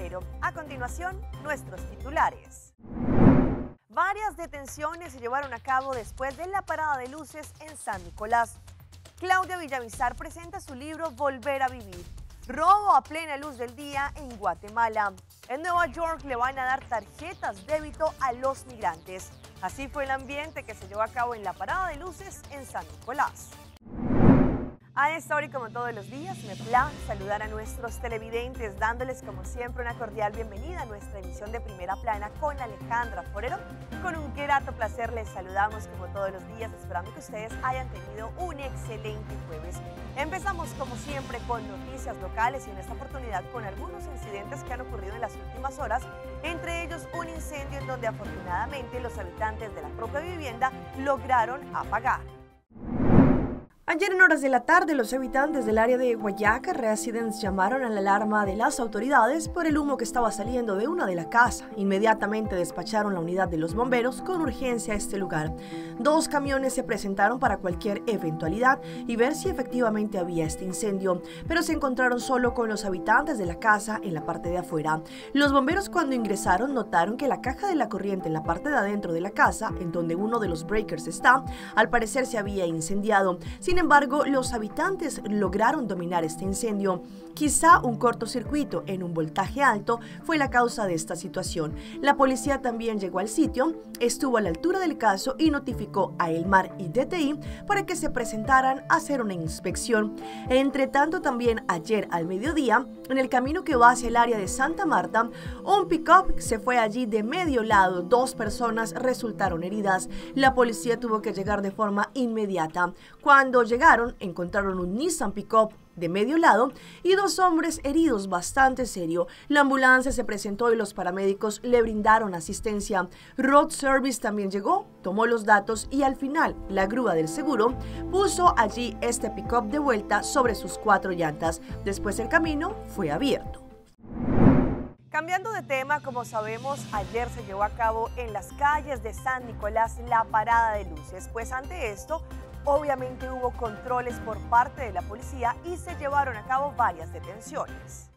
Forero. A continuación, nuestros titulares. Varias detenciones se llevaron a cabo después de la parada de luces en San Nicolás. Claudia Villamizar presenta su libro Volver a Vivir. Robo a plena luz del día en Guatemala. En Nueva York le van a dar tarjetas débito a los migrantes. Así fue el ambiente que se llevó a cabo en la parada de luces en San Nicolás. A esta hora y como todos los días, me place saludar a nuestros televidentes, dándoles como siempre una cordial bienvenida a nuestra emisión de Primera Plana con Alejandra Forero. Con un grato placer les saludamos como todos los días, esperando que ustedes hayan tenido un excelente jueves. Empezamos como siempre con noticias locales y en esta oportunidad con algunos incidentes que han ocurrido en las últimas horas, entre ellos un incendio en donde afortunadamente los habitantes de la propia vivienda lograron apagar. Ayer en horas de la tarde, los habitantes del área de Guayaca Residence llamaron a la alarma de las autoridades por el humo que estaba saliendo de una de la casa. Inmediatamente despacharon la unidad de los bomberos con urgencia a este lugar. 2 camiones se presentaron para cualquier eventualidad y ver si efectivamente había este incendio, pero se encontraron solo con los habitantes de la casa en la parte de afuera. Los bomberos cuando ingresaron notaron que la caja de la corriente en la parte de adentro de la casa, en donde uno de los breakers está, al parecer se había incendiado. Sin embargo, los habitantes lograron dominar este incendio. Quizá un cortocircuito en un voltaje alto fue la causa de esta situación. La policía también llegó al sitio, estuvo a la altura del caso y notificó a ELMAR y DTI para que se presentaran a hacer una inspección. Entre tanto, también ayer al mediodía, en el camino que va hacia el área de Santa Marta, un pick-up se fue allí de medio lado. 2 personas resultaron heridas. La policía tuvo que llegar de forma inmediata. Cuando llegaron, encontraron un Nissan Pickup de medio lado y 2 hombres heridos bastante serio. La ambulancia se presentó y los paramédicos le brindaron asistencia. Road Service también llegó, tomó los datos y al final la grúa del seguro puso allí este Pickup de vuelta sobre sus 4 llantas. Después el camino fue abierto. Cambiando de tema, como sabemos, ayer se llevó a cabo en las calles de San Nicolás la parada de luces. Pues ante esto, obviamente hubo controles por parte de la policía y se llevaron a cabo varias detenciones.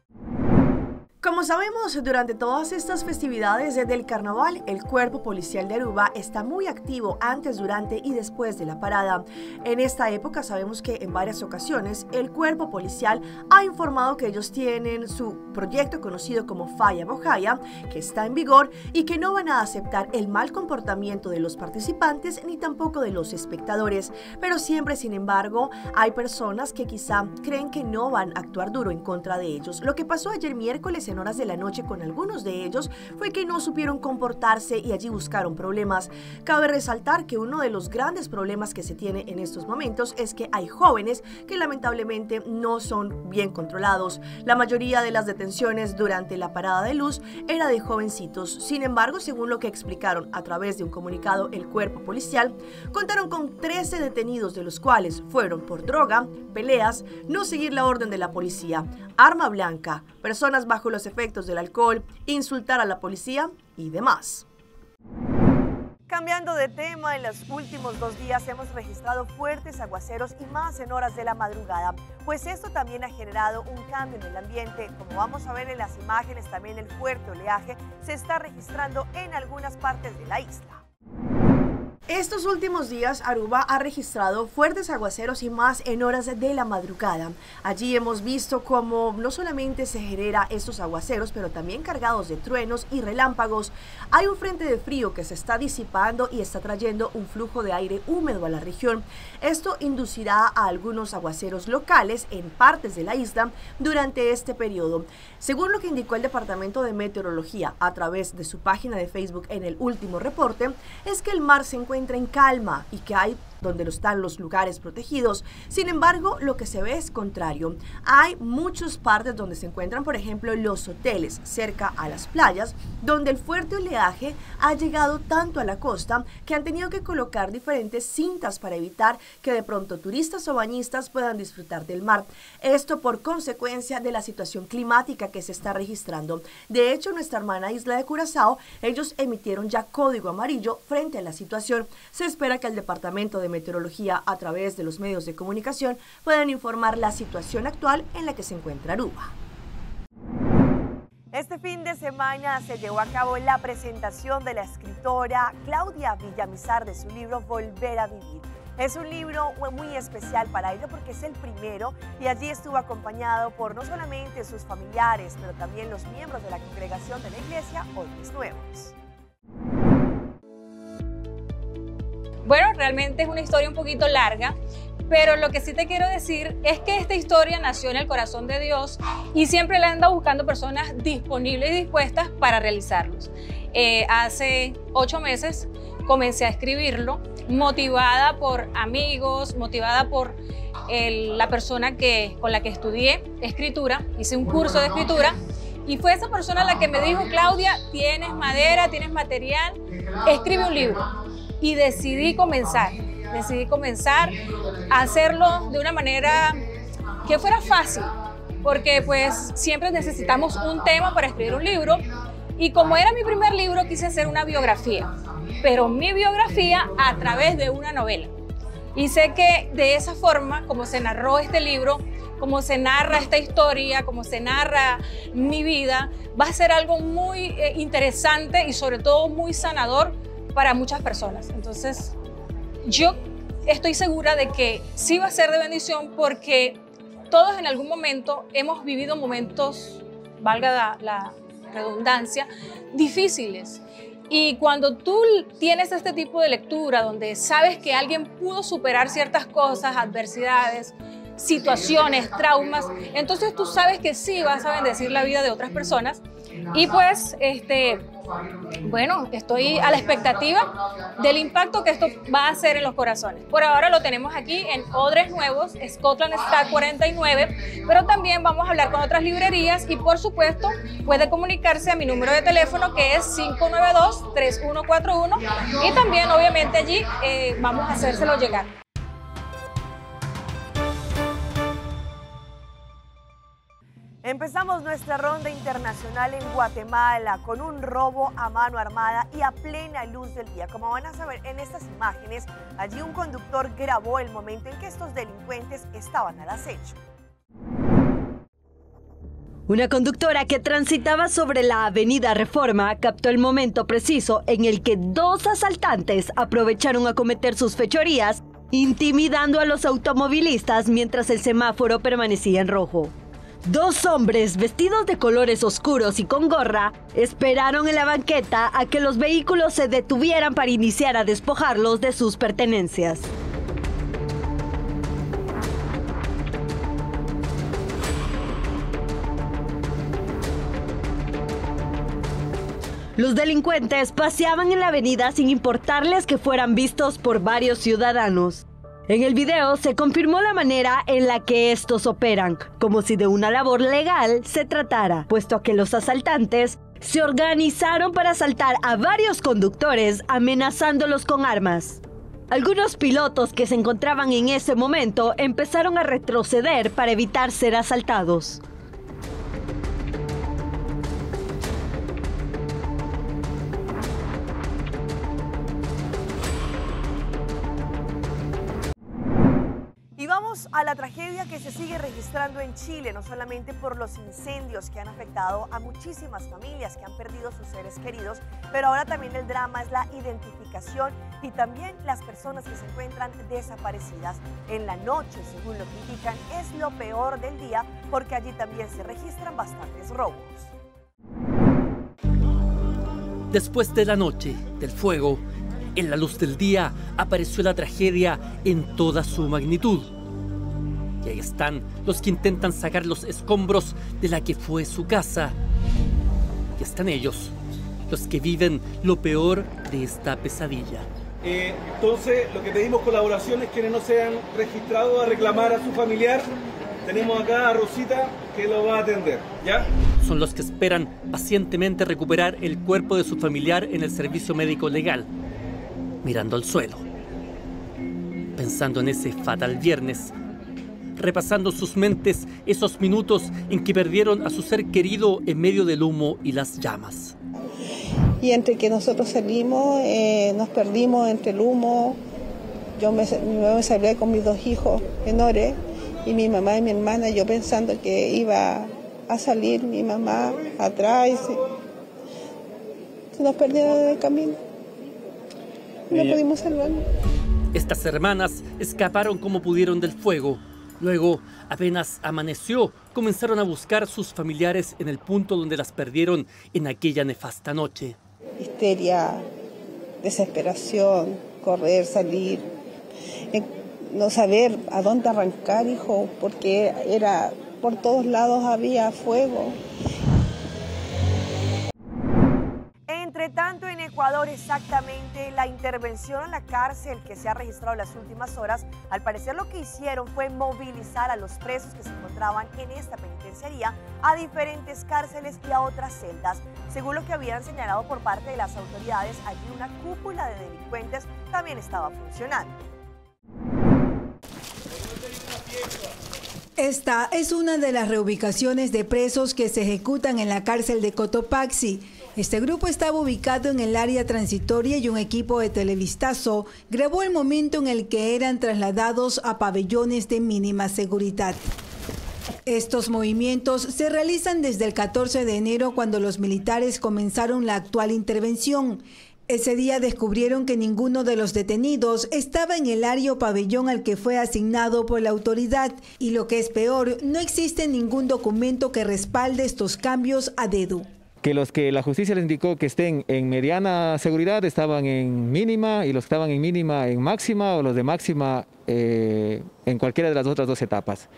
Como sabemos, durante todas estas festividades del carnaval, el Cuerpo Policial de Aruba está muy activo antes, durante y después de la parada. En esta época sabemos que en varias ocasiones el Cuerpo Policial ha informado que ellos tienen su proyecto conocido como Falla Mojaya, que está en vigor y que no van a aceptar el mal comportamiento de los participantes ni tampoco de los espectadores. Pero siempre, sin embargo, hay personas que quizá creen que no van a actuar duro en contra de ellos. Lo que pasó ayer miércoles en horas de la noche con algunos de ellos fue que no supieron comportarse y allí buscaron problemas. Cabe resaltar que uno de los grandes problemas que se tiene en estos momentos es que hay jóvenes que lamentablemente no son bien controlados. La mayoría de las detenciones durante la parada de luz era de jovencitos. Sin embargo, según lo que explicaron a través de un comunicado el cuerpo policial, contaron con 13 detenidos, de los cuales fueron por droga, peleas, no seguir la orden de la policía, arma blanca, personas bajo los efectos del alcohol, insultar a la policía y demás. Cambiando de tema, en los últimos 2 días hemos registrado fuertes aguaceros y más en horas de la madrugada, pues esto también ha generado un cambio en el ambiente. Como vamos a ver en las imágenes, también el fuerte oleaje se está registrando en algunas partes de la isla. Estos últimos días, Aruba ha registrado fuertes aguaceros y más en horas de la madrugada. Allí hemos visto cómo no solamente se genera estos aguaceros, pero también cargados de truenos y relámpagos. Hay un frente de frío que se está disipando y está trayendo un flujo de aire húmedo a la región. Esto inducirá a algunos aguaceros locales en partes de la isla durante este periodo. Según lo que indicó el Departamento de Meteorología a través de su página de Facebook en el último reporte, es que el mar se encuentra en calma y que hay donde están los lugares protegidos. Sin embargo, lo que se ve es contrario. Hay muchas partes donde se encuentran, por ejemplo, los hoteles cerca a las playas, donde el fuerte oleaje ha llegado tanto a la costa que han tenido que colocar diferentes cintas para evitar que de pronto turistas o bañistas puedan disfrutar del mar. Esto por consecuencia de la situación climática que se está registrando. De hecho, nuestra hermana isla de Curazao, ellos emitieron ya código amarillo frente a la situación. Se espera que el Departamento de Meteorología, a través de los medios de comunicación, puedan informar la situación actual en la que se encuentra Aruba. Este fin de semana se llevó a cabo la presentación de la escritora Claudia Villamizar de su libro Volver a Vivir. Es un libro muy especial para ella porque es el primero y allí estuvo acompañado por no solamente sus familiares, pero también los miembros de la congregación de la iglesia Hombres Nuevos. Bueno, realmente es una historia un poquito larga, pero lo que sí te quiero decir es que esta historia nació en el corazón de Dios y siempre le anda buscando personas disponibles y dispuestas para realizarlos. Hace 8 meses comencé a escribirlo, motivada por amigos, motivada por la persona con la que estudié escritura, hice un curso de escritura y fue esa persona la que me dijo: Claudia, tienes madera, tienes material, escribe un libro. Y decidí comenzar a hacerlo de una manera que fuera fácil, porque pues siempre necesitamos un tema para escribir un libro y como era mi primer libro quise hacer una biografía, pero mi biografía a través de una novela. Y sé que de esa forma, como se narró este libro, como se narra esta historia, como se narra mi vida, va a ser algo muy interesante y sobre todo muy sanador para muchas personas. Entonces, yo estoy segura de que sí va a ser de bendición porque todos en algún momento hemos vivido momentos, valga la redundancia, difíciles. Y cuando tú tienes este tipo de lectura donde sabes que alguien pudo superar ciertas cosas, adversidades, situaciones, traumas, entonces tú sabes que sí vas a bendecir la vida de otras personas. Y pues, bueno, estoy a la expectativa del impacto que esto va a hacer en los corazones. Por ahora lo tenemos aquí en Hombres Nuevos, Scotland Star 49, pero también vamos a hablar con otras librerías y por supuesto puede comunicarse a mi número de teléfono que es 592-3141 y también obviamente allí vamos a hacérselo llegar. Empezamos nuestra ronda internacional en Guatemala con un robo a mano armada y a plena luz del día. Como van a saber en estas imágenes, allí un conductor grabó el momento en que estos delincuentes estaban al acecho. Una conductora que transitaba sobre la avenida Reforma captó el momento preciso en el que 2 asaltantes aprovecharon a cometer sus fechorías, intimidando a los automovilistas mientras el semáforo permanecía en rojo. 2 hombres vestidos de colores oscuros y con gorra esperaron en la banqueta a que los vehículos se detuvieran para iniciar a despojarlos de sus pertenencias. Los delincuentes paseaban en la avenida sin importarles que fueran vistos por varios ciudadanos. En el video se confirmó la manera en la que estos operan, como si de una labor legal se tratara, puesto a que los asaltantes se organizaron para asaltar a varios conductores amenazándolos con armas. Algunos pilotos que se encontraban en ese momento empezaron a retroceder para evitar ser asaltados. Y vamos a la tragedia que se sigue registrando en Chile, no solamente por los incendios que han afectado a muchísimas familias que han perdido sus seres queridos, pero ahora también el drama es la identificación y también las personas que se encuentran desaparecidas. En la noche, según lo que indican, es lo peor del día porque allí también se registran bastantes robos. Después de la noche, del fuego, en la luz del día apareció la tragedia en toda su magnitud. Y ahí están los que intentan sacar los escombros de la que fue su casa. Y están ellos, los que viven lo peor de esta pesadilla. Entonces, lo que pedimos colaboración es quienes no se han registrado a reclamar a su familiar. Tenemos acá a Rosita que lo va a atender, ¿ya? Son los que esperan pacientemente recuperar el cuerpo de su familiar en el servicio médico legal, mirando al suelo, pensando en ese fatal viernes, repasando sus mentes esos minutos en que perdieron a su ser querido en medio del humo y las llamas. Y entre que nosotros salimos, nos perdimos entre el humo. Mi mamá me salió con mis 2 hijos menores y mi mamá y mi hermana, yo pensando que iba a salir mi mamá atrás y se nos perdieron en el camino. No pudimos salvarnos. Estas hermanas escaparon como pudieron del fuego. Luego, apenas amaneció, comenzaron a buscar sus familiares en el punto donde las perdieron en aquella nefasta noche. Histeria, desesperación, correr, salir, no saber a dónde arrancar, hijo, porque era por todos lados había fuego. Entre tanto, en Ecuador, exactamente, la intervención en la cárcel que se ha registrado en las últimas horas, al parecer lo que hicieron fue movilizar a los presos que se encontraban en esta penitenciaría a diferentes cárceles y a otras celdas. Según lo que habían señalado por parte de las autoridades, allí una cúpula de delincuentes también estaba funcionando. Esta es una de las reubicaciones de presos que se ejecutan en la cárcel de Cotopaxi. Este grupo estaba ubicado en el área transitoria y un equipo de Televistazo grabó el momento en el que eran trasladados a pabellones de mínima seguridad. Estos movimientos se realizan desde el 14 de enero cuando los militares comenzaron la actual intervención. Ese día descubrieron que ninguno de los detenidos estaba en el área o pabellón al que fue asignado por la autoridad. Y lo que es peor, no existe ningún documento que respalde estos cambios a dedo. Que los que la justicia les indicó que estén en mediana seguridad estaban en mínima y los que estaban en mínima en máxima o los de máxima en cualquiera de las otras dos etapas.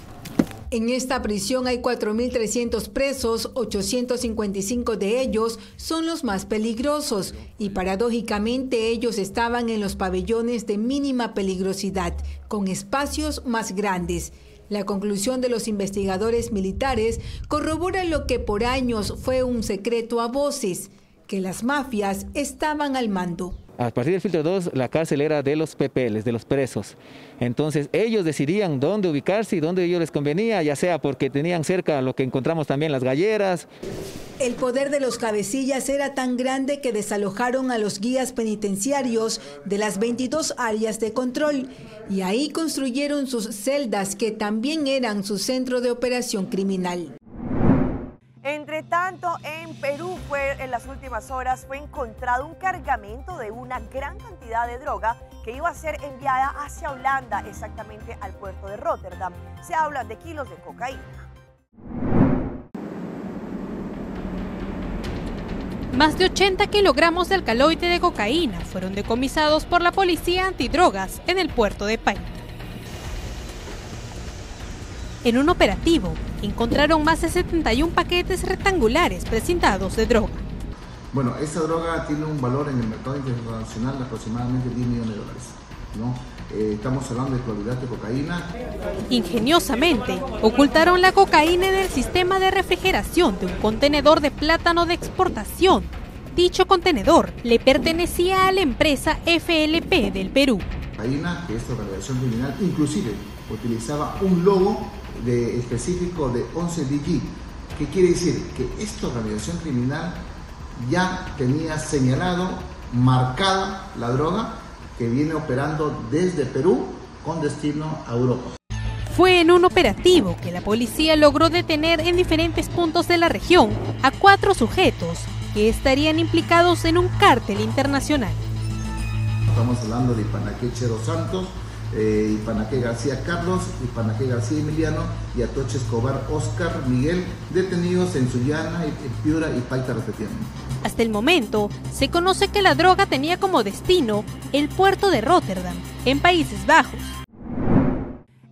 En esta prisión hay 4.300 presos, 855 de ellos son los más peligrosos y paradójicamente ellos estaban en los pabellones de mínima peligrosidad, con espacios más grandes. La conclusión de los investigadores militares corrobora lo que por años fue un secreto a voces, que las mafias estaban al mando. A partir del filtro 2, la cárcel era de los PPLs, de los presos. Entonces ellos decidían dónde ubicarse y dónde ellos les convenía, ya sea porque tenían cerca lo que encontramos también, las galleras. El poder de los cabecillas era tan grande que desalojaron a los guías penitenciarios de las 22 áreas de control y ahí construyeron sus celdas que también eran su centro de operación criminal. Entre tanto, en Perú en las últimas horas fue encontrado un cargamento de una gran cantidad de droga que iba a ser enviada hacia Holanda, exactamente al puerto de Rotterdam. Se habla de kilos de cocaína. Más de 80 kilogramos de alcaloide de cocaína fueron decomisados por la policía antidrogas en el puerto de Paita. En un operativo, encontraron más de 71 paquetes rectangulares precintados de droga. Bueno, esta droga tiene un valor en el mercado internacional de aproximadamente $10 millones, ¿no? Estamos hablando de clorhidrato de cocaína. Ingeniosamente, ocultaron la cocaína en el sistema de refrigeración de un contenedor de plátano de exportación. Dicho contenedor le pertenecía a la empresa FLP del Perú. Cocaína, que esta organización criminal inclusive utilizaba un logo específico de 11DG. ¿Qué quiere decir? Que esta organización criminal ya tenía señalado, marcada la droga que viene operando desde Perú con destino a Europa. Fue en un operativo que la policía logró detener en diferentes puntos de la región a 4 sujetos que estarían implicados en un cártel internacional. Estamos hablando de Ipanaqué Chero Santos, Ipanaqué García Carlos, Ipanaqué García Emiliano y Atoche Escobar Oscar Miguel, detenidos en Sullana, Piura y Paita respectivamente. Hasta el momento, se conoce que la droga tenía como destino el puerto de Rotterdam, en Países Bajos.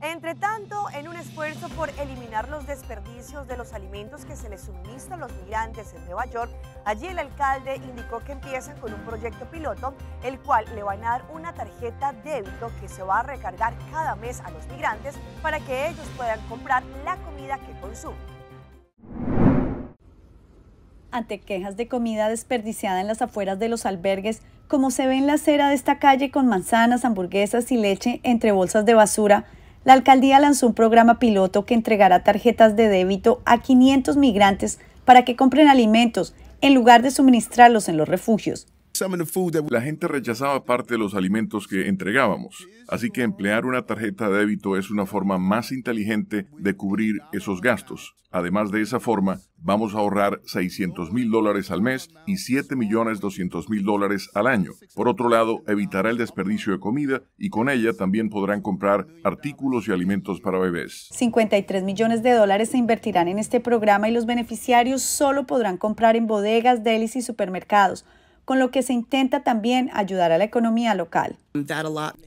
Entre tanto, en un esfuerzo por eliminar los desperdicios de los alimentos que se les suministra a los migrantes en Nueva York, allí el alcalde indicó que empiezan con un proyecto piloto, el cual le van a dar una tarjeta débito que se va a recargar cada mes a los migrantes para que ellos puedan comprar la comida que consumen. Ante quejas de comida desperdiciada en las afueras de los albergues, como se ve en la acera de esta calle con manzanas, hamburguesas y leche entre bolsas de basura, la alcaldía lanzó un programa piloto que entregará tarjetas de débito a 500 migrantes para que compren alimentos en lugar de suministrarlos en los refugios. La gente rechazaba parte de los alimentos que entregábamos, así que emplear una tarjeta de débito es una forma más inteligente de cubrir esos gastos. Además de esa forma, vamos a ahorrar $600,000 al mes y $7,200,000 al año. Por otro lado, evitará el desperdicio de comida y con ella también podrán comprar artículos y alimentos para bebés. $53 millones se invertirán en este programa y los beneficiarios solo podrán comprar en bodegas, delis y supermercados, con lo que se intenta también ayudar a la economía local.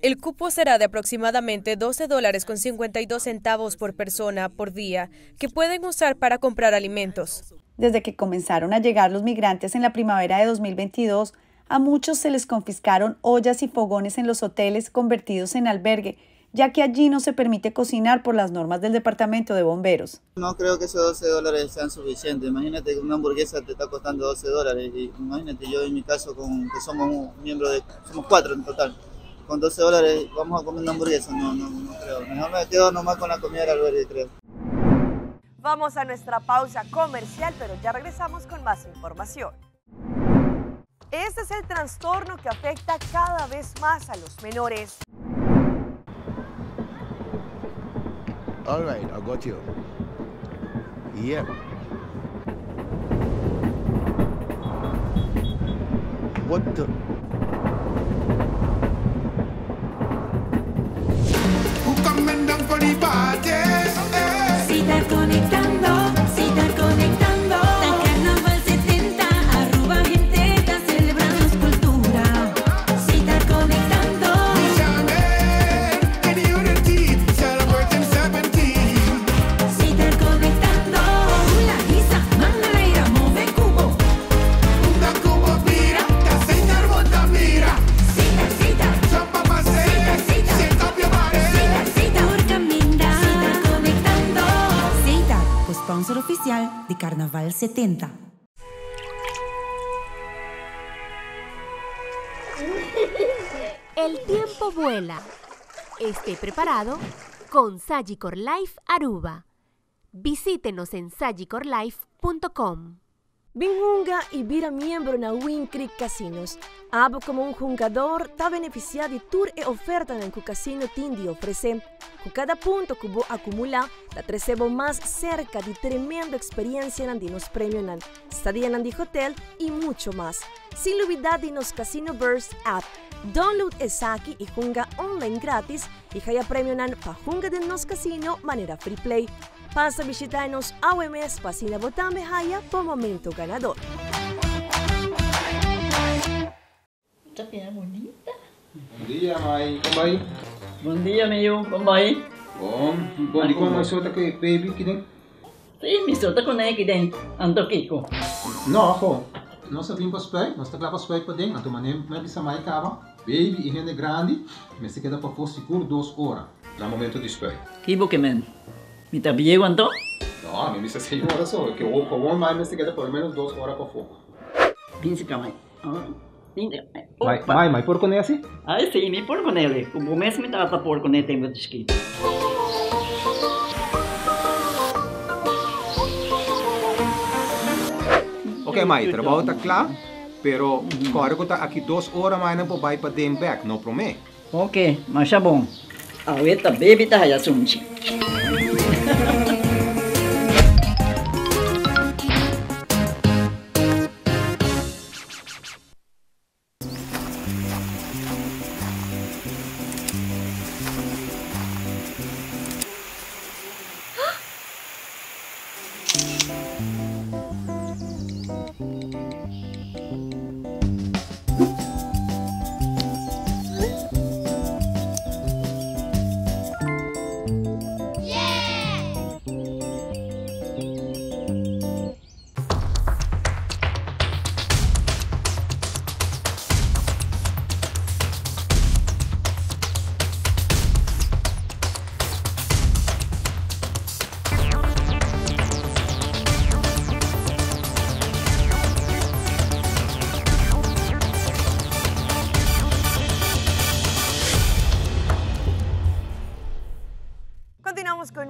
El cupo será de aproximadamente $12.52 por persona por día, que pueden usar para comprar alimentos. Desde que comenzaron a llegar los migrantes en la primavera de 2022, a muchos se les confiscaron ollas y fogones en los hoteles convertidos en albergue, ya que allí no se permite cocinar por las normas del Departamento de Bomberos. No creo que esos $12 sean suficientes. Imagínate que una hamburguesa te está costando $12. Y imagínate yo en mi caso, que somos somos 4 en total. Con $12 vamos a comer una hamburguesa, no creo. Mejor me quedo nomás con la comida del albergue, creo. Vamos a nuestra pausa comercial, pero ya regresamos con más información. Este es el trastorno que afecta cada vez más a los menores. All right, I got you. Yep. What the? Who coming down for the party? Citar conectando, citar conectando. La Carnaval 70, arroba gente, está celebrando su cultura. Citar conectando. Sponsor oficial de Carnaval 70. El tiempo vuela. Esté preparado con Sagicor Life Aruba. Visítenos en sagicorlife.com. Binjunga y vira miembro na Win Creek Casinos. Abo como un jugador está beneficiado de tour e oferta en el casino Tindi ofrece. Con cada punto que vos acumula, la recebo más cerca de tremenda experiencia en los premios en estadía en el hotel y mucho más. Sin olvidar de nos Casino Burst app. Download Esaki y junga online gratis y haya premio en pa junga de nos casino manera free play. Pasa a visitarnos a OMS Pasina Botambe Haya por momento ganador. Esta piedra bonita. Bom dia, Mai. Como vai? Bom dia, meu. Como vai? Bom. Bom dia, como você está com baby aqui dentro? Sim, me solta com ele aqui dentro. Ando Kiko. Não, pô. Nós vimos para os pés. Nós estamos lá para os pés para dentro. Então, mas essa Mai acaba. Baby e rende grande. Mas se queda para for seguro 2 horas. No momento de espera. Kibo que men. ¿Me te pillé cuánto? No, a mí me dice 6 horas solo. Que o favor mais se queda por lo menos 2 horas para fogo. Pince camay. Mai, por con ele assim? Ah, sim, me por com ele. O mês me trata por com ele tempo de esqui. Ok, Mai, trabalho está claro, pero agora que está aqui 2 horas mais não pode ir para dentro back, não promete? Ok, mas é bom. A veta baby tá aí assunto.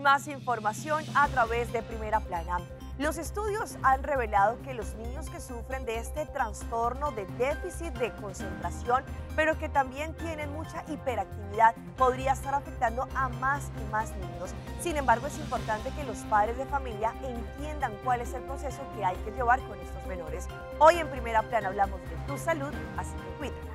más información a través de Primera Plana. Los estudios han revelado que los niños que sufren de este trastorno de déficit de concentración, pero que también tienen mucha hiperactividad, podría estar afectando a más y más niños. Sin embargo, es importante que los padres de familia entiendan cuál es el proceso que hay que llevar con estos menores. Hoy en Primera Plana hablamos de tu salud, así que cuídala.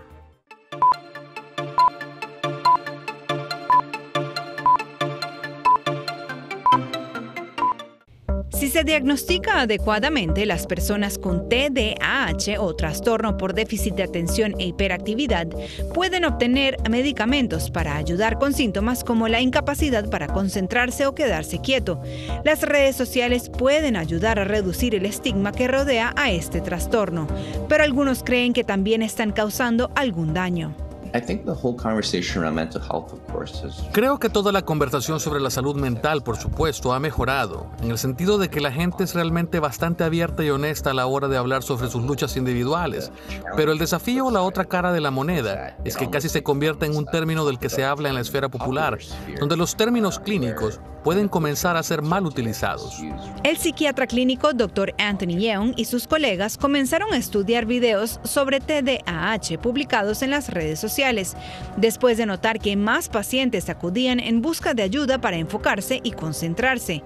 Si se diagnostica adecuadamente, las personas con TDAH o trastorno por déficit de atención e hiperactividad pueden obtener medicamentos para ayudar con síntomas como la incapacidad para concentrarse o quedarse quieto. Las redes sociales pueden ayudar a reducir el estigma que rodea a este trastorno, pero algunos creen que también están causando algún daño. Creo que toda la conversación sobre la salud mental, por supuesto, ha mejorado, en el sentido de que la gente es realmente bastante abierta y honesta a la hora de hablar sobre sus luchas individuales. Pero el desafío o la otra cara de la moneda es que casi se convierte en un término del que se habla en la esfera popular, donde los términos clínicos pueden comenzar a ser mal utilizados. El psiquiatra clínico Dr. Anthony Yeung y sus colegas comenzaron a estudiar videos sobre TDAH publicados en las redes sociales, después de notar que más pacientes acudían en busca de ayuda para enfocarse y concentrarse.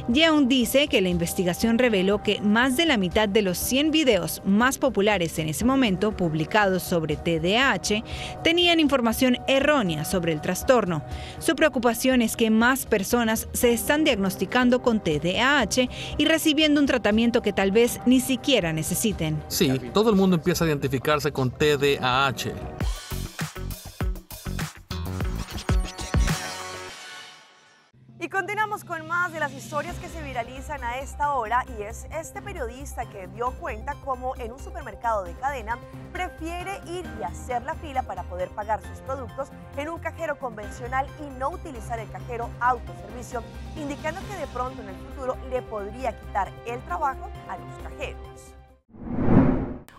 Yeung dice que la investigación reveló que más de la mitad de los 100 videos más populares en ese momento publicados sobre TDAH tenían información errónea sobre el trastorno. Su preocupación es que más personas se están diagnosticando con TDAH y recibiendo un tratamiento que tal vez ni siquiera necesiten. Sí, todo el mundo empieza a identificarse con TDAH. Y continuamos con más de las historias que se viralizan a esta hora, y es este periodista que dio cuenta cómo en un supermercado de cadena prefiere ir y hacer la fila para poder pagar sus productos en un cajero convencional y no utilizar el cajero autoservicio, indicando que de pronto en el futuro le podría quitar el trabajo a los cajeros.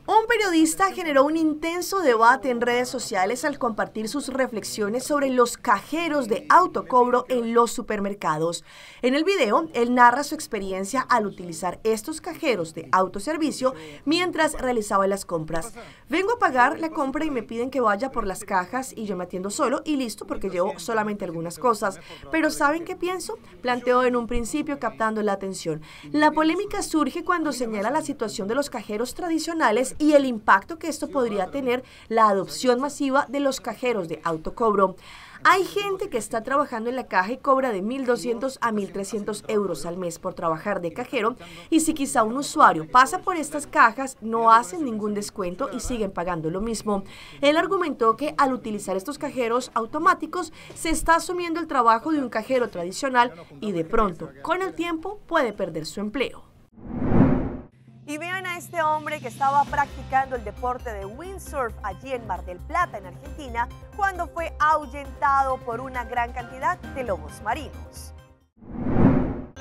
Un periodista generó un intenso debate en redes sociales al compartir sus reflexiones sobre los cajeros de autocobro en los supermercados. En el video, él narra su experiencia al utilizar estos cajeros de autoservicio mientras realizaba las compras. Vengo a pagar la compra y me piden que vaya por las cajas y yo me atiendo solo y listo porque llevo solamente algunas cosas. Pero ¿saben qué pienso? Planteó en un principio captando la atención. La polémica surge cuando señala la situación de los cajeros tradicionales y el impacto que esto podría tener la adopción masiva de los cajeros de autocobro. Hay gente que está trabajando en la caja y cobra de 1.200 a 1.300 euros al mes por trabajar de cajero, y si quizá un usuario pasa por estas cajas no hacen ningún descuento y siguen pagando lo mismo. Él argumentó que al utilizar estos cajeros automáticos se está asumiendo el trabajo de un cajero tradicional y de pronto, con el tiempo, puede perder su empleo. Y vean a este hombre que estaba practicando el deporte de windsurf allí en Mar del Plata, en Argentina, cuando fue ahuyentado por una gran cantidad de lobos marinos.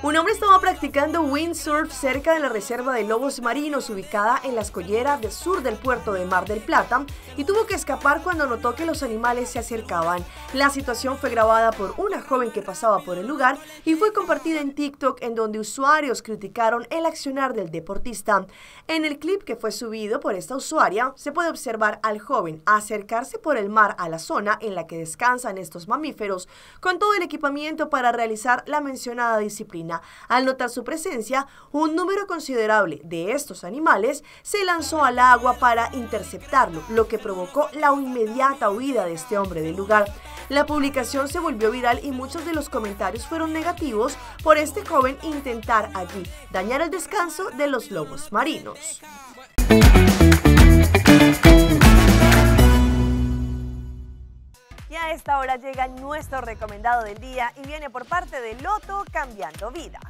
Un hombre estaba practicando windsurf cerca de la reserva de lobos marinos ubicada en la escollera del sur del puerto de Mar del Plata y tuvo que escapar cuando notó que los animales se acercaban. La situación fue grabada por una joven que pasaba por el lugar y fue compartida en TikTok, en donde usuarios criticaron el accionar del deportista. En el clip que fue subido por esta usuaria se puede observar al joven acercarse por el mar a la zona en la que descansan estos mamíferos con todo el equipamiento para realizar la mencionada disciplina. Al notar su presencia, un número considerable de estos animales se lanzó al agua para interceptarlo, lo que provocó la inmediata huida de este hombre del lugar. La publicación se volvió viral y muchos de los comentarios fueron negativos por este joven intentar allí dañar el descanso de los lobos marinos. Y a esta hora llega nuestro recomendado del día y viene por parte de Loto Cambiando Vidas.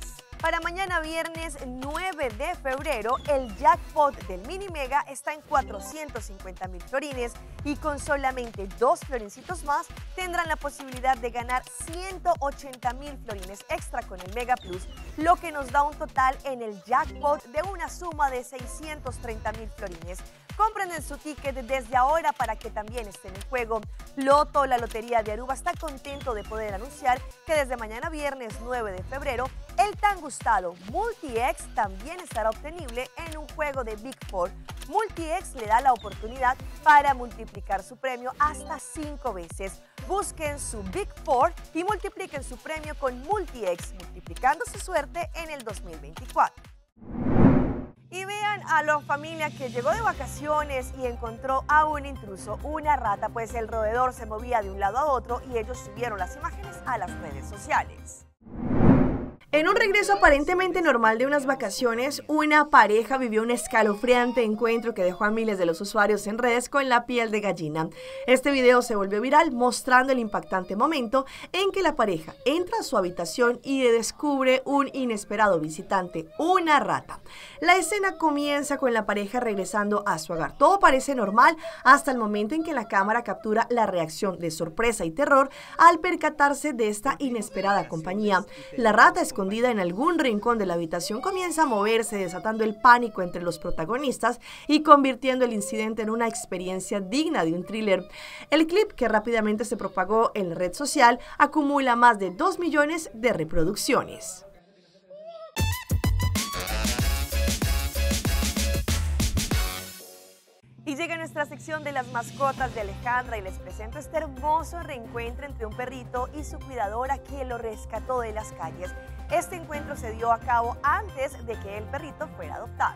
Para mañana viernes 9 de febrero, el jackpot del Mini Mega está en 450.000 florines y con solamente 2 florincitos más tendrán la posibilidad de ganar 180.000 florines extra con el Mega Plus, lo que nos da un total en el jackpot de una suma de 630.000 florines. Compren en su ticket desde ahora para que también estén en juego. Loto, la Lotería de Aruba, está contento de poder anunciar que desde mañana viernes 9 de febrero, el tan gustado Multi-X también estará obtenible en un juego de Big Four. Multi-X le da la oportunidad para multiplicar su premio hasta 5 veces. Busquen su Big Four y multipliquen su premio con Multi-X, multiplicando su suerte en el 2024. Y vean a la familia que llegó de vacaciones y encontró a un intruso, una rata, pues el roedor se movía de un lado a otro y ellos subieron las imágenes a las redes sociales. En un regreso aparentemente normal de unas vacaciones, una pareja vivió un escalofriante encuentro que dejó a miles de los usuarios en redes con la piel de gallina. Este video se volvió viral mostrando el impactante momento en que la pareja entra a su habitación y descubre un inesperado visitante, una rata. La escena comienza con la pareja regresando a su hogar. Todo parece normal hasta el momento en que la cámara captura la reacción de sorpresa y terror al percatarse de esta inesperada compañía. La rata escondida en algún rincón de la habitación comienza a moverse, desatando el pánico entre los protagonistas y convirtiendo el incidente en una experiencia digna de un thriller. El clip, que rápidamente se propagó en la red social, acumula más de 2 millones de reproducciones. Y llega nuestra sección de las mascotas de Alejandra y les presento este hermoso reencuentro entre un perrito y su cuidadora que lo rescató de las calles. Este encuentro se dio a cabo antes de que el perrito fuera adoptado.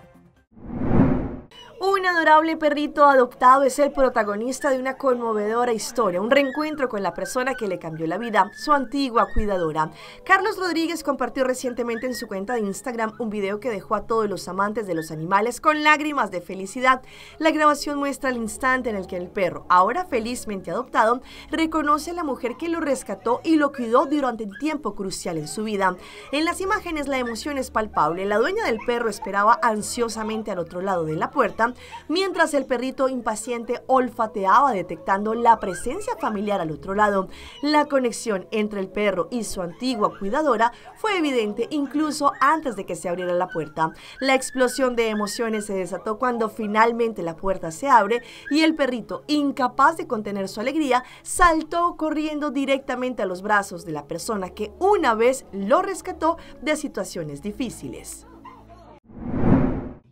Un adorable perrito adoptado es el protagonista de una conmovedora historia, un reencuentro con la persona que le cambió la vida, su antigua cuidadora. Carlos Rodríguez compartió recientemente en su cuenta de Instagram un video que dejó a todos los amantes de los animales con lágrimas de felicidad. La grabación muestra el instante en el que el perro, ahora felizmente adoptado, reconoce a la mujer que lo rescató y lo cuidó durante un tiempo crucial en su vida. En las imágenes la emoción es palpable. La dueña del perro esperaba ansiosamente al otro lado de la puerta, mientras el perrito impaciente olfateaba detectando la presencia familiar al otro lado. La conexión entre el perro y su antigua cuidadora fue evidente incluso antes de que se abriera la puerta. La explosión de emociones se desató cuando finalmente la puerta se abre y el perrito, incapaz de contener su alegría, saltó corriendo directamente a los brazos de la persona que una vez lo rescató de situaciones difíciles.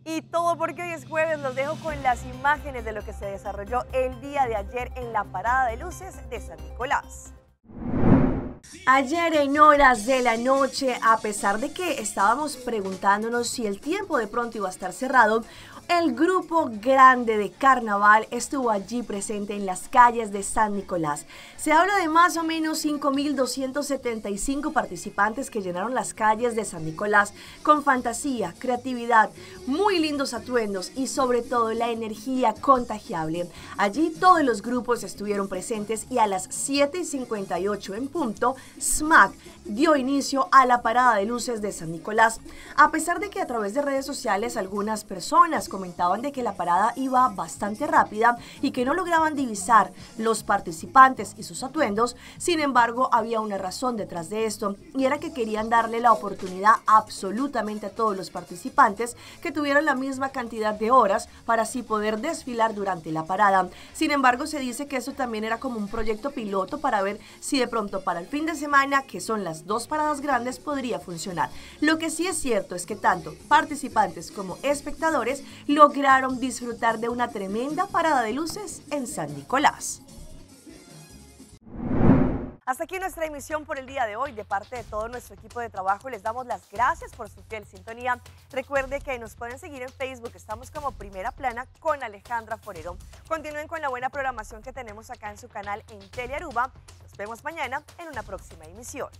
Y todo porque hoy es jueves, los dejo con las imágenes de lo que se desarrolló el día de ayer en la parada de luces de San Nicolás. Ayer en horas de la noche, a pesar de que estábamos preguntándonos si el tiempo de pronto iba a estar cerrado, el grupo grande de carnaval estuvo allí presente en las calles de San Nicolás. Se habla de más o menos 5.275 participantes que llenaron las calles de San Nicolás con fantasía, creatividad, muy lindos atuendos y sobre todo la energía contagiable. Allí todos los grupos estuvieron presentes y a las 7:58 en punto, SMAC dio inicio a la parada de luces de San Nicolás. A pesar de que a través de redes sociales algunas personas comentaban de que la parada iba bastante rápida y que no lograban divisar los participantes y sus atuendos, sin embargo había una razón detrás de esto y era que querían darle la oportunidad absolutamente a todos los participantes que tuvieran la misma cantidad de horas para así poder desfilar durante la parada. Sin embargo, se dice que eso también era como un proyecto piloto para ver si de pronto para el fin de semana, que son las 2 paradas grandes, podría funcionar. Lo que sí es cierto es que tanto participantes como espectadores lograron disfrutar de una tremenda parada de luces en San Nicolás. Hasta aquí nuestra emisión por el día de hoy. De parte de todo nuestro equipo de trabajo les damos las gracias por su fiel sintonía. Recuerde que nos pueden seguir en Facebook, estamos como Primera Plana con Alejandra Forero. Continúen con la buena programación que tenemos acá en su canal en Telearuba. Nos vemos mañana en una próxima emisión.